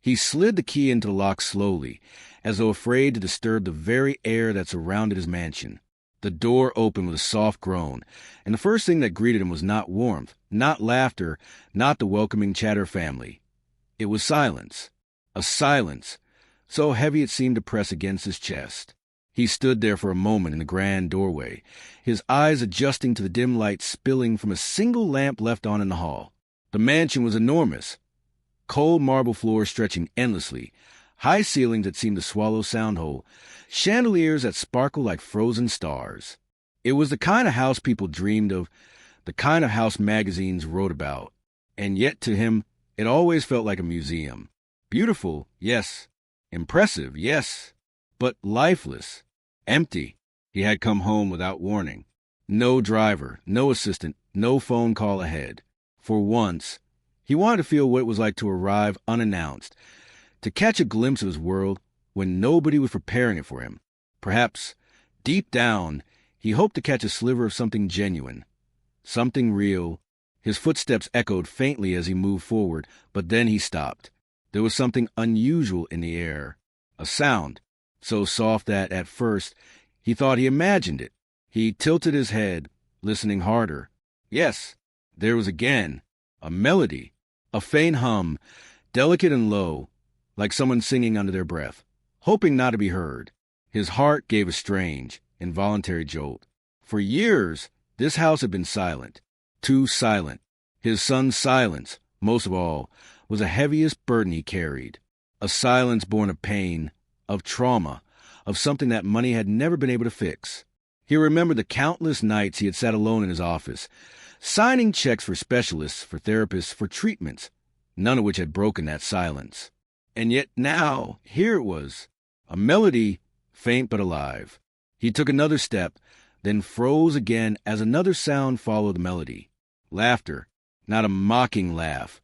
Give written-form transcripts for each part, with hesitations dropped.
He slid the key into the lock slowly, as though afraid to disturb the very air that surrounded his mansion. The door opened with a soft groan, and the first thing that greeted him was not warmth, not laughter, not the welcoming Chatter family. It was silence. A silence, so heavy it seemed to press against his chest. He stood there for a moment in the grand doorway, his eyes adjusting to the dim light spilling from a single lamp left on in the hall. The mansion was enormous. Cold marble floors stretching endlessly, high ceilings that seemed to swallow sound whole, chandeliers that sparkled like frozen stars. It was the kind of house people dreamed of, the kind of house magazines wrote about. And yet to him, it always felt like a museum. Beautiful, yes. Impressive, yes. But lifeless. Empty. He had come home without warning. No driver, no assistant, no phone call ahead. For once, he wanted to feel what it was like to arrive unannounced, to catch a glimpse of his world when nobody was preparing it for him. Perhaps, deep down, he hoped to catch a sliver of something genuine, something real. His footsteps echoed faintly as he moved forward, but then he stopped. There was something unusual in the air, a sound, so soft that, at first, he thought he imagined it. He tilted his head, listening harder. Yes, there was again a melody, a faint hum, delicate and low, like someone singing under their breath, hoping not to be heard. His heart gave a strange, involuntary jolt. For years, this house had been silent, too silent. His son's silence, most of all, was the heaviest burden he carried, a silence born of pain, of trauma, of something that money had never been able to fix. He remembered the countless nights he had sat alone in his office, signing checks for specialists, for therapists, for treatments, none of which had broken that silence. And yet now, here it was, a melody, faint but alive. He took another step, then froze again as another sound followed the melody. Laughter, not a mocking laugh,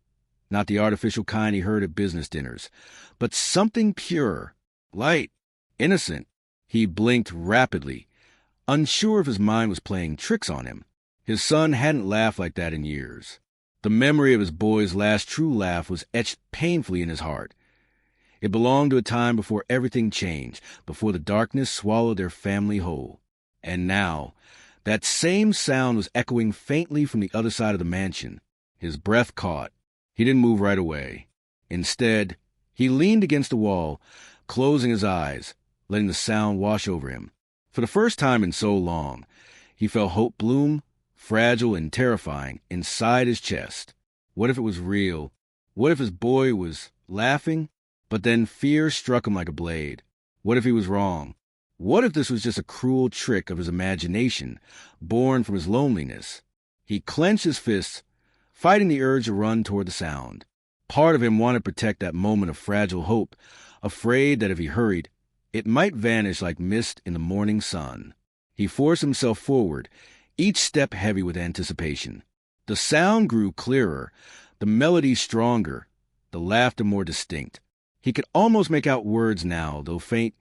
not the artificial kind he heard at business dinners, but something pure, light, innocent. He blinked rapidly, unsure if his mind was playing tricks on him. His son hadn't laughed like that in years. The memory of his boy's last true laugh was etched painfully in his heart. It belonged to a time before everything changed, before the darkness swallowed their family whole. And now, that same sound was echoing faintly from the other side of the mansion. His breath caught. He didn't move right away. Instead, he leaned against the wall, closing his eyes, letting the sound wash over him. For the first time in so long, he felt hope bloom, fragile and terrifying, inside his chest. What if it was real? What if his boy was laughing? But then fear struck him like a blade. What if he was wrong? What if this was just a cruel trick of his imagination, born from his loneliness? He clenched his fists, fighting the urge to run toward the sound. Part of him wanted to protect that moment of fragile hope, afraid that if he hurried, it might vanish like mist in the morning sun. He forced himself forward, each step heavy with anticipation. The sound grew clearer, the melody stronger, the laughter more distinct. He could almost make out words now, though faint,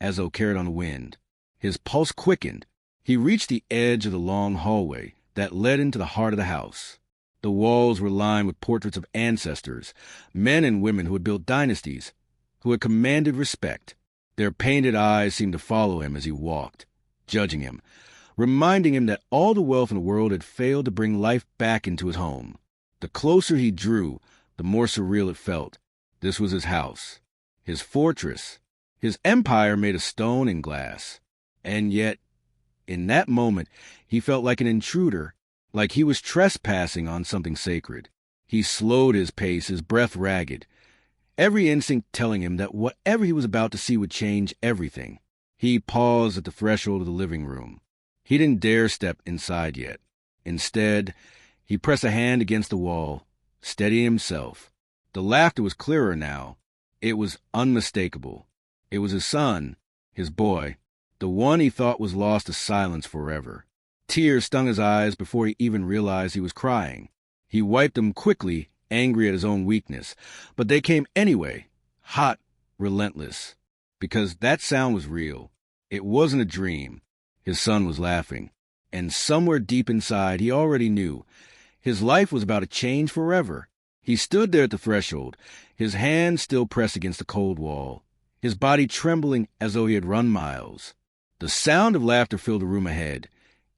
as though carried on the wind. His pulse quickened. He reached the edge of the long hallway that led into the heart of the house. The walls were lined with portraits of ancestors, men and women who had built dynasties, who had commanded respect. Their painted eyes seemed to follow him as he walked, judging him, reminding him that all the wealth in the world had failed to bring life back into his home. The closer he drew, the more surreal it felt. This was his house, his fortress, his empire made of stone and glass. And yet, in that moment, he felt like an intruder, like he was trespassing on something sacred. He slowed his pace, his breath ragged, every instinct telling him that whatever he was about to see would change everything. He paused at the threshold of the living room. He didn't dare step inside yet. Instead, he pressed a hand against the wall, steadying himself. The laughter was clearer now. It was unmistakable. It was his son, his boy, the one he thought was lost to silence forever. Tears stung his eyes before he even realized he was crying. He wiped them quickly, angry at his own weakness, but they came anyway, hot, relentless, because that sound was real. It wasn't a dream. His son was laughing, and somewhere deep inside he already knew his life was about to change forever. He stood there at the threshold, his hand still pressed against the cold wall, his body trembling as though he had run miles. The sound of laughter filled the room ahead,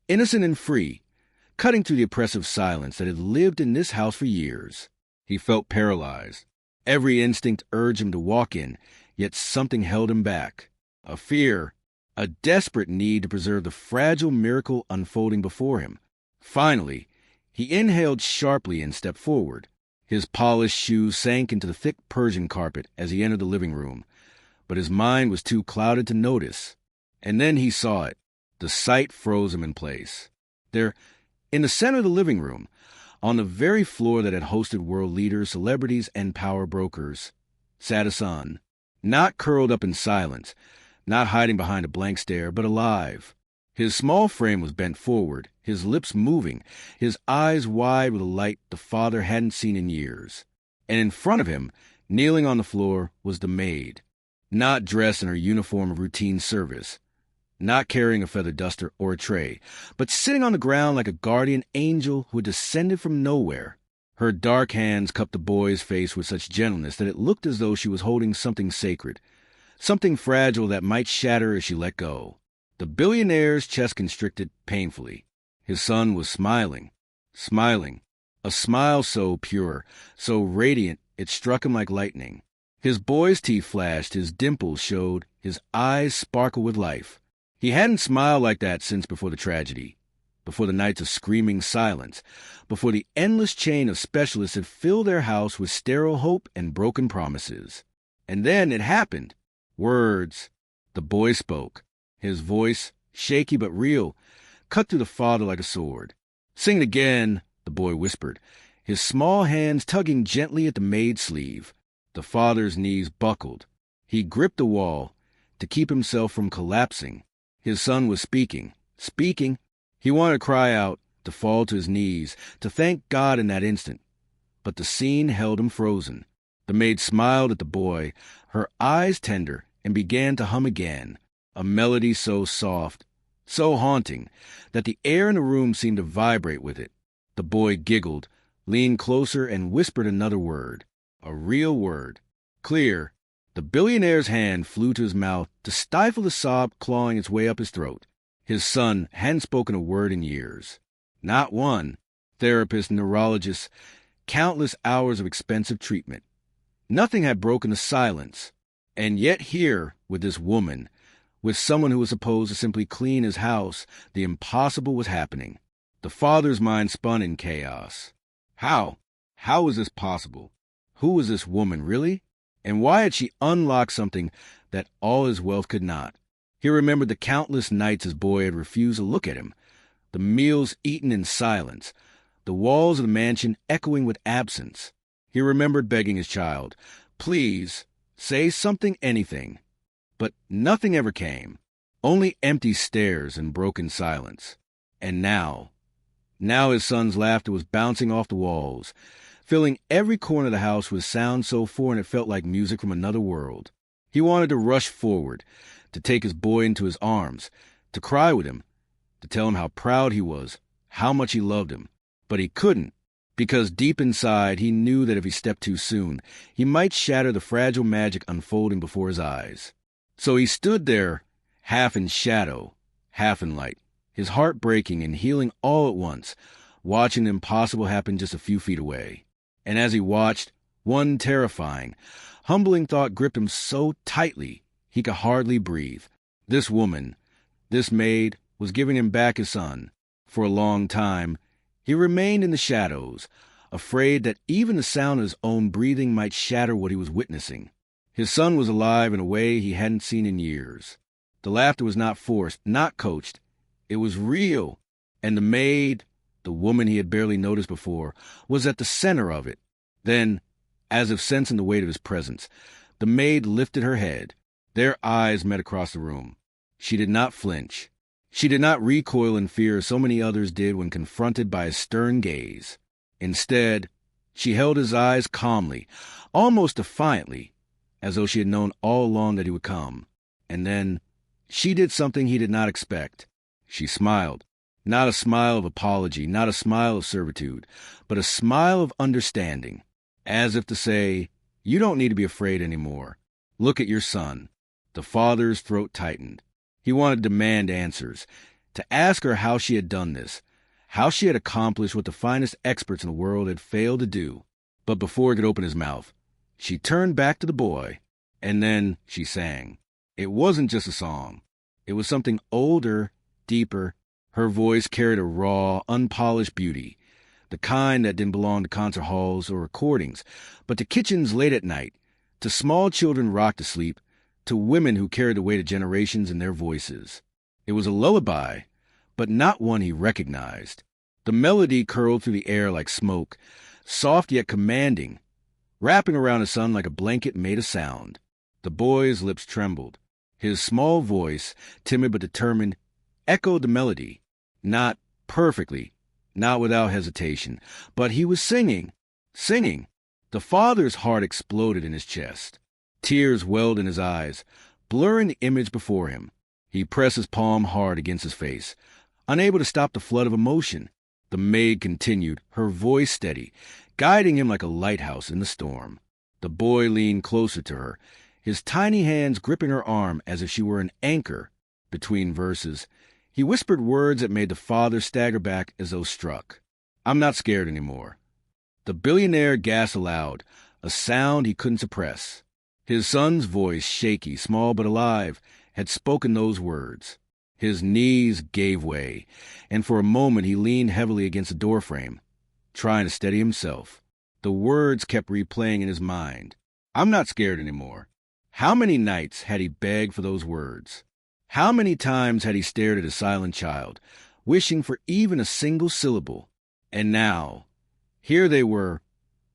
innocent and free, cutting through the oppressive silence that had lived in this house for years. He felt paralyzed. Every instinct urged him to walk in, yet something held him back. A fear, a desperate need to preserve the fragile miracle unfolding before him. Finally, he inhaled sharply and stepped forward. His polished shoes sank into the thick Persian carpet as he entered the living room, but his mind was too clouded to notice. And then he saw it. The sight froze him in place. There, in the center of the living room, on the very floor that had hosted world leaders, celebrities, and power brokers, sat a son, not curled up in silence, not hiding behind a blank stare, but alive. His small frame was bent forward, his lips moving, his eyes wide with a light the father hadn't seen in years. And in front of him, kneeling on the floor, was the maid, not dressed in her uniform of routine service, not carrying a feather duster or a tray, but sitting on the ground like a guardian angel who had descended from nowhere. Her dark hands cupped the boy's face with such gentleness that it looked as though she was holding something sacred, something fragile that might shatter as she let go. The billionaire's chest constricted painfully. His son was smiling, a smile so pure, so radiant it struck him like lightning. His boy's teeth flashed, his dimples showed, his eyes sparkled with life. He hadn't smiled like that since before the tragedy, before the nights of screaming silence, before the endless chain of specialists had filled their house with sterile hope and broken promises. And then it happened. Words. The boy spoke. His voice, shaky but real, cut through the father like a sword. "Sing it again," the boy whispered, his small hands tugging gently at the maid's sleeve. The father's knees buckled. He gripped the wall to keep himself from collapsing. His son was speaking. He wanted to cry out, to fall to his knees, to thank God in that instant. But the scene held him frozen. The maid smiled at the boy, her eyes tender, and began to hum again, a melody so soft, so haunting, that the air in the room seemed to vibrate with it. The boy giggled, leaned closer, and whispered another word, a real word, clear. The billionaire's hand flew to his mouth to stifle the sob clawing its way up his throat. His son hadn't spoken a word in years. Not one. Therapists, neurologists, countless hours of expensive treatment. Nothing had broken the silence. And yet here, with this woman, with someone who was supposed to simply clean his house, the impossible was happening. The father's mind spun in chaos. How? How was this possible? Who was this woman, really? And why had she unlocked something that all his wealth could not? He remembered the countless nights his boy had refused to look at him, the meals eaten in silence, the walls of the mansion echoing with absence. He remembered begging his child, "Please, say something, anything." But nothing ever came, only empty stares and broken silence. And now his son's laughter was bouncing off the walls, filling every corner of the house with sound so foreign it felt like music from another world. He wanted to rush forward, to take his boy into his arms, to cry with him, to tell him how proud he was, how much he loved him. But he couldn't, because deep inside he knew that if he stepped too soon, he might shatter the fragile magic unfolding before his eyes. So he stood there, half in shadow, half in light, his heart breaking and healing all at once, watching the impossible happen just a few feet away. And as he watched, one terrifying, humbling thought gripped him so tightly he could hardly breathe. This woman, this maid, was giving him back his son. For a long time, he remained in the shadows, afraid that even the sound of his own breathing might shatter what he was witnessing. His son was alive in a way he hadn't seen in years. The laughter was not forced, not coached. It was real. And the maid, the woman he had barely noticed before, was at the center of it. Then, as if sensing the weight of his presence, the maid lifted her head. Their eyes met across the room. She did not flinch. She did not recoil in fear as so many others did when confronted by his stern gaze. Instead, she held his eyes calmly, almost defiantly, as though she had known all along that he would come. And then she did something he did not expect. She smiled. Not a smile of apology, not a smile of servitude, but a smile of understanding. as if to say, "You don't need to be afraid anymore. Look at your son." The father's throat tightened. He wanted to demand answers, to ask her how she had done this, how she had accomplished what the finest experts in the world had failed to do. But before he could open his mouth, she turned back to the boy, and then she sang. It wasn't just a song. It was something older, deeper. Her voice carried a raw, unpolished beauty, the kind that didn't belong to concert halls or recordings, but to kitchens late at night, to small children rocked to sleep, to women who carried the weight of generations in their voices. It was a lullaby, but not one he recognized. The melody curled through the air like smoke, soft yet commanding, wrapping around his son like a blanket made of sound. The boy's lips trembled. His small voice, timid but determined, echoed the melody. Not perfectly, not without hesitation, but he was singing. The father's heart exploded in his chest. Tears welled in his eyes, blurring the image before him. He pressed his palm hard against his face, unable to stop the flood of emotion. The maid continued, her voice steady, guiding him like a lighthouse in the storm. The boy leaned closer to her, his tiny hands gripping her arm as if she were an anchor. Between verses, he whispered words that made the father stagger back as though struck. "I'm not scared anymore." The billionaire gasped aloud, a sound he couldn't suppress. His son's voice, shaky, small but alive, had spoken those words. His knees gave way, and for a moment he leaned heavily against the doorframe, trying to steady himself. The words kept replaying in his mind. "I'm not scared anymore." How many nights had he begged for those words? How many times had he stared at his silent child, wishing for even a single syllable? And now, here they were,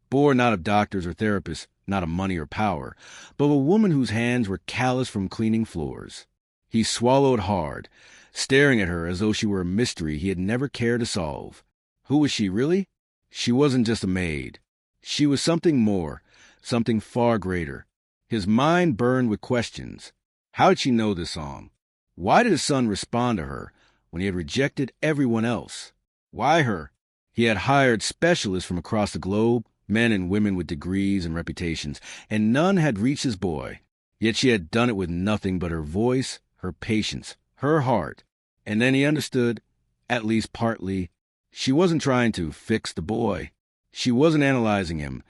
born not of doctors or therapists, not of money or power, but of a woman whose hands were calloused from cleaning floors. He swallowed hard, staring at her as though she were a mystery he had never cared to solve. Who was she really? She wasn't just a maid. She was something more, something far greater. His mind burned with questions. How did she know this song? Why did his son respond to her when he had rejected everyone else? Why her? He had hired specialists from across the globe, men and women with degrees and reputations, and none had reached his boy. Yet she had done it with nothing but her voice, her patience, her heart. And then he understood, at least partly, she wasn't trying to fix the boy. She wasn't analyzing him,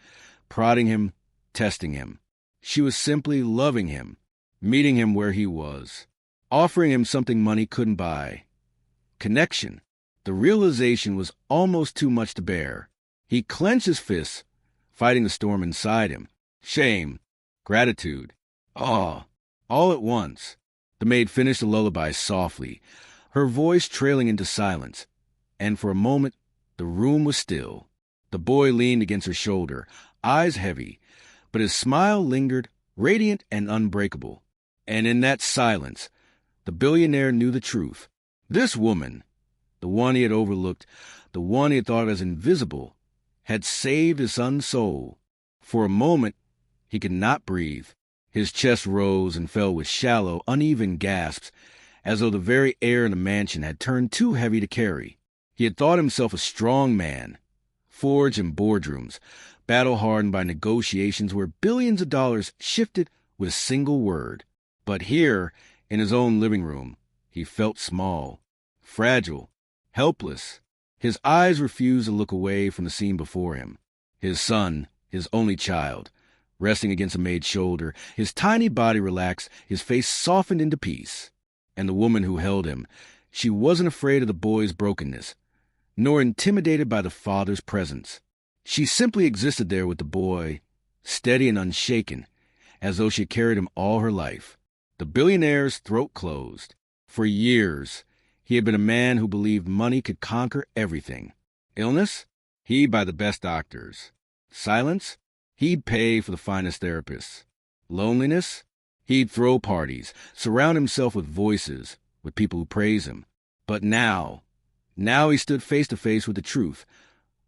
prodding him, testing him. She was simply loving him, meeting him where he was, offering him something money couldn't buy. Connection. The realization was almost too much to bear. He clenched his fists, fighting the storm inside him. Shame, gratitude, awe, all at once. The maid finished the lullaby softly, her voice trailing into silence, and for a moment the room was still. The boy leaned against her shoulder, eyes heavy, but his smile lingered, radiant and unbreakable. And in that silence, the billionaire knew the truth. This woman, the one he had overlooked, the one he had thought of as invisible, had saved his son's soul. For a moment, he could not breathe. His chest rose and fell with shallow, uneven gasps, as though the very air in the mansion had turned too heavy to carry. He had thought himself a strong man, forged in boardrooms, battle-hardened by negotiations where billions of dollars shifted with a single word. But here, in his own living room, he felt small, fragile, helpless. His eyes refused to look away from the scene before him. His son, his only child, resting against the maid's shoulder, his tiny body relaxed, his face softened into peace. And the woman who held him, she wasn't afraid of the boy's brokenness, nor intimidated by the father's presence. She simply existed there with the boy, steady and unshaken, as though she had carried him all her life. The billionaire's throat closed. For years, he had been a man who believed money could conquer everything. Illness? He'd buy the best doctors. Silence? He'd pay for the finest therapists. Loneliness? He'd throw parties, surround himself with voices, with people who praise him. But now he stood face to face with the truth.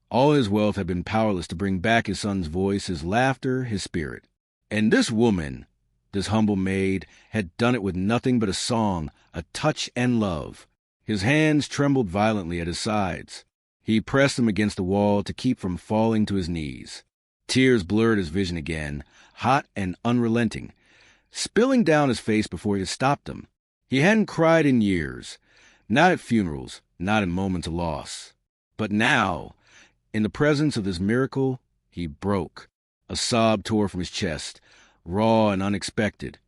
All his wealth had been powerless to bring back his son's voice, his laughter, his spirit. And this woman, this humble maid, had done it with nothing but a song, a touch and love. His hands trembled violently at his sides. He pressed them against the wall to keep from falling to his knees. Tears blurred his vision again, hot and unrelenting, spilling down his face before he had stopped them. He hadn't cried in years, not at funerals, not in moments of loss. But now, in the presence of this miracle, he broke. A sob tore from his chest, raw and unexpected,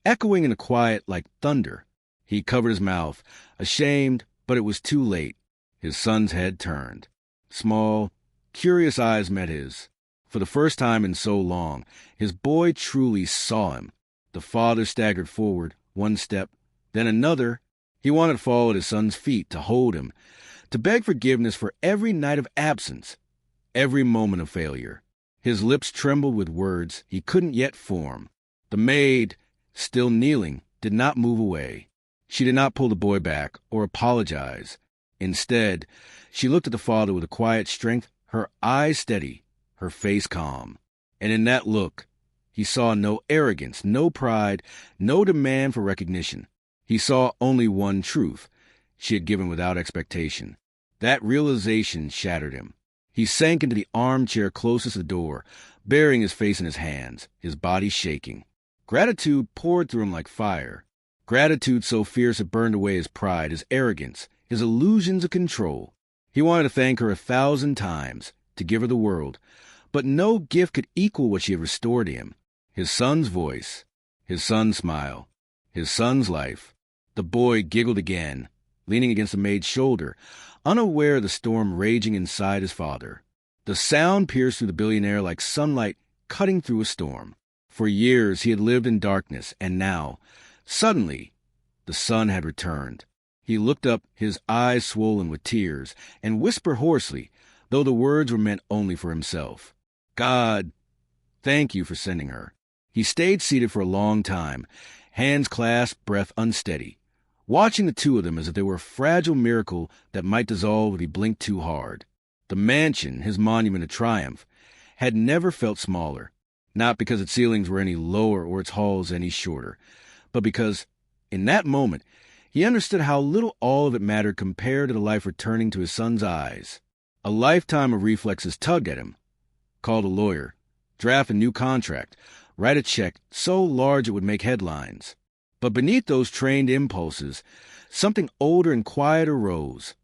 echoing in the quiet like thunder. He covered his mouth, ashamed, but it was too late. His son's head turned. Small, curious eyes met his. For the first time in so long, his boy truly saw him. The father staggered forward, one step, then another. He wanted to fall at his son's feet, to hold him, to beg forgiveness for every night of absence, every moment of failure. His lips trembled with words he couldn't yet form. The maid, still kneeling, did not move away. She did not pull the boy back or apologize. Instead, she looked at the father with a quiet strength, her eyes steady, her face calm. And in that look, he saw no arrogance, no pride, no demand for recognition. He saw only one truth she had given without expectation. That realization shattered him. He sank into the armchair closest to the door, burying his face in his hands, his body shaking. Gratitude poured through him like fire. Gratitude so fierce it burned away his pride, his arrogance, his illusions of control. He wanted to thank her 1,000 times, to give her the world, but no gift could equal what she had restored to him. His son's voice, his son's smile, his son's life. The boy giggled again, leaning against the maid's shoulder, unaware of the storm raging inside his father. The sound pierced through the billionaire like sunlight cutting through a storm. For years he had lived in darkness, and now, suddenly, the sun had returned. He looked up, his eyes swollen with tears, and whispered hoarsely, though the words were meant only for himself, "God, thank you for sending her." He stayed seated for a long time, hands clasped, breath unsteady, watching the two of them as if they were a fragile miracle that might dissolve if he blinked too hard. The mansion, his monument of triumph, had never felt smaller, not because its ceilings were any lower or its halls any shorter, but because, in that moment, he understood how little all of it mattered compared to the life returning to his son's eyes. A lifetime of reflexes tugged at him. Call a lawyer, draft a new contract, write a check so large it would make headlines. But beneath those trained impulses, something older and quieter rose,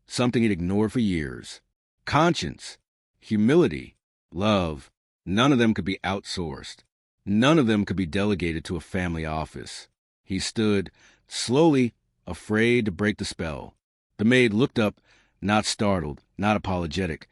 something he'd ignored for years. Conscience, humility, love, none of them could be outsourced. None of them could be delegated to a family office. He stood, slowly, afraid to break the spell. The maid looked up, not startled, not apologetic,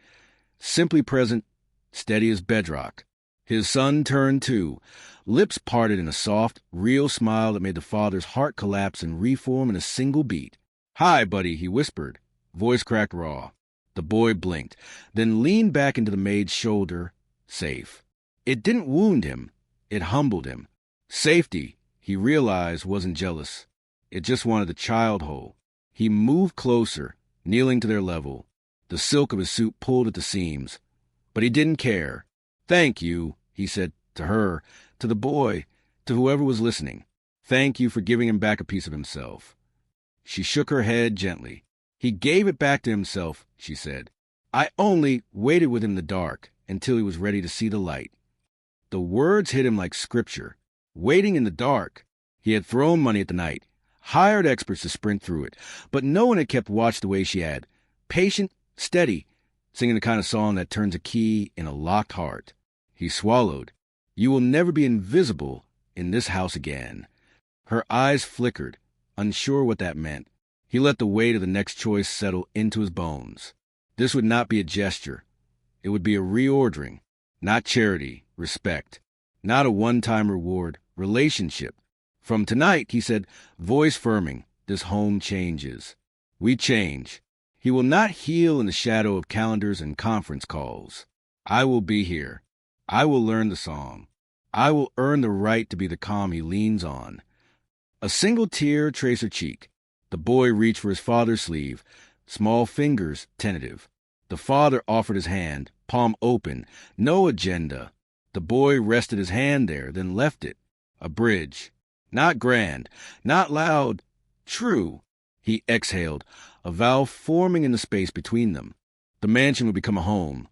simply present, steady as bedrock. His son turned too, lips parted in a soft, real smile that made the father's heart collapse and reform in a single beat. "Hi, buddy," he whispered, voice cracked raw. The boy blinked, then leaned back into the maid's shoulder, safe. It didn't wound him. It humbled him. Safety, he realized, wasn't jealous. It just wanted the child whole. He moved closer, kneeling to their level. The silk of his suit pulled at the seams. But he didn't care. "Thank you," he said, to her, to the boy, to whoever was listening. "Thank you for giving him back a piece of himself." She shook her head gently. "He gave it back to himself," she said. "I only waited with him in the dark until he was ready to see the light." The words hit him like scripture. Waiting in the dark. He had thrown money at the night, hired experts to sprint through it, but no one had kept watch the way she had. Patient, steady, singing the kind of song that turns a key in a locked heart. He swallowed. "You will never be invisible in this house again." Her eyes flickered, unsure what that meant. He let the weight of the next choice settle into his bones. This would not be a gesture. It would be a reordering. Not charity, respect. Not a one-time reward, relationship. "From tonight," he said, voice firming, "this home changes. We change. He will not heal in the shadow of calendars and conference calls. I will be here. I will learn the song. I will earn the right to be the calm he leans on." A single tear traced her cheek. The boy reached for his father's sleeve, small fingers tentative. The father offered his hand, palm open, no agenda. The boy rested his hand there, then left it. A bridge. Not grand, not loud, true. He exhaled, a vow forming in the space between them. The mansion would become a home.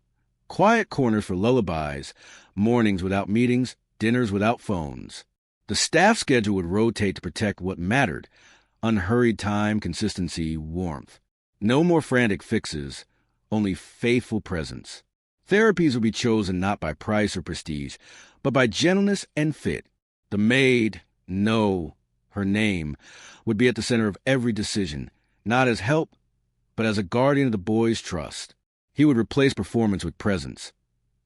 quiet corners for lullabies, mornings without meetings, dinners without phones. The staff schedule would rotate to protect what mattered: unhurried time, consistency, warmth. No more frantic fixes, only faithful presence. Therapies would be chosen not by price or prestige, but by gentleness and fit. The maid, no, her name, would be at the center of every decision, not as help, but as a guardian of the boy's trust. He would replace performance with presence.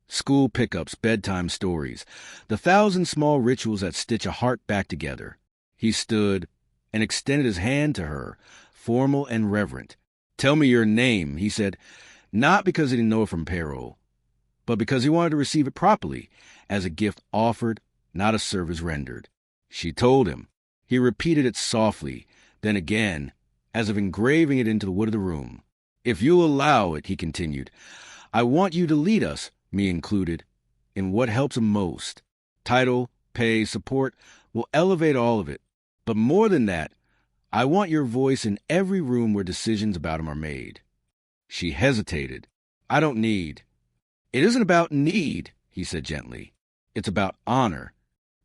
School pickups, bedtime stories, the thousand small rituals that stitch a heart back together. He stood and extended his hand to her, formal and reverent. "Tell me your name," he said, not because he didn't know it from payroll, but because he wanted to receive it properly, as a gift offered, not a service rendered. She told him. He repeated it softly, then again, as if engraving it into the wood of the room. "If you'll allow it," he continued, "I want you to lead us, me included, in what helps him most. Title, pay, support will elevate all of it. But more than that, I want your voice in every room where decisions about him are made." She hesitated. "I don't need." "It isn't about need," he said gently. "It's about honor."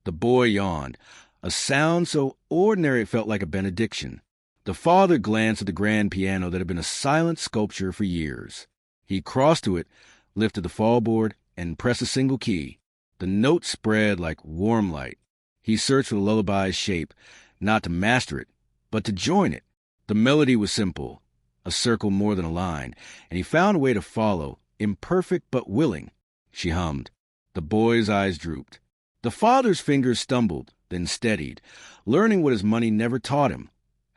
The boy yawned, a sound so ordinary it felt like a benediction. The father glanced at the grand piano that had been a silent sculpture for years. He crossed to it, lifted the fallboard, and pressed a single key. The note spread like warm light. He searched for the lullaby's shape, not to master it, but to join it. The melody was simple, a circle more than a line, and he found a way to follow, imperfect but willing. She hummed. The boy's eyes drooped. The father's fingers stumbled, then steadied, learning what his money never taught him: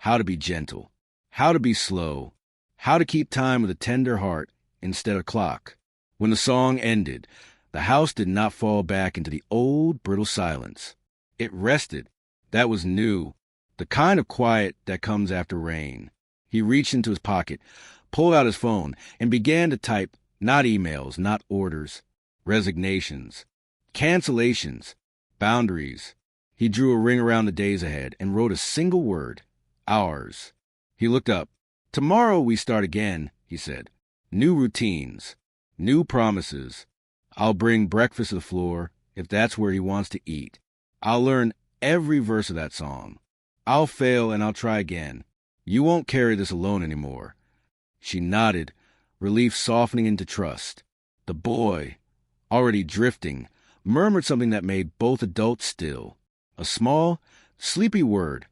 how to be gentle, how to be slow, how to keep time with a tender heart instead of clock. When the song ended, the house did not fall back into the old, brittle silence. It rested. That was new, the kind of quiet that comes after rain. He reached into his pocket, pulled out his phone, and began to type, not emails, not orders, resignations, cancellations, boundaries. He drew a ring around the days ahead and wrote a single word: ours. He looked up. "Tomorrow we start again," he said. "New routines, new promises. I'll bring breakfast to the floor if that's where he wants to eat. I'll learn every verse of that song. I'll fail and I'll try again. You won't carry this alone anymore." She nodded, relief softening into trust. The boy, already drifting, murmured something that made both adults still. A small, sleepy word,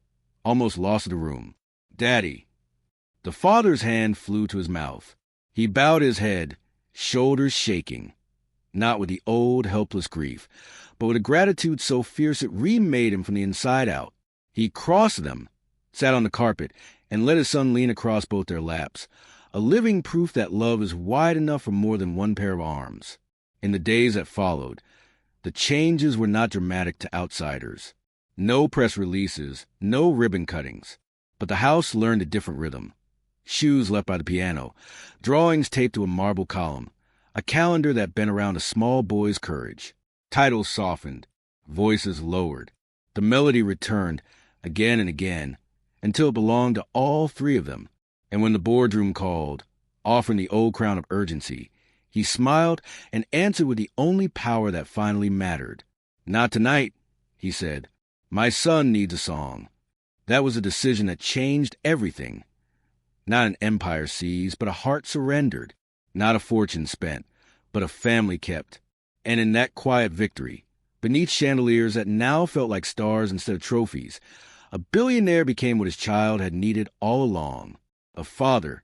almost lost in the room. "Daddy." The father's hand flew to his mouth. He bowed his head, shoulders shaking, not with the old, helpless grief, but with a gratitude so fierce it remade him from the inside out. He crossed them, sat on the carpet, and let his son lean across both their laps, a living proof that love is wide enough for more than one pair of arms. In the days that followed, the changes were not dramatic to outsiders. No press releases, no ribbon cuttings. But the house learned a different rhythm. Shoes left by the piano, drawings taped to a marble column, a calendar that bent around a small boy's courage. Titles softened, voices lowered. The melody returned again and again until it belonged to all three of them. And when the boardroom called, offering the old crown of urgency, he smiled and answered with the only power that finally mattered. "Not tonight," he said. "My son needs a song." That was a decision that changed everything. Not an empire seized, but a heart surrendered. Not a fortune spent, but a family kept. And in that quiet victory, beneath chandeliers that now felt like stars instead of trophies, a billionaire became what his child had needed all along: a father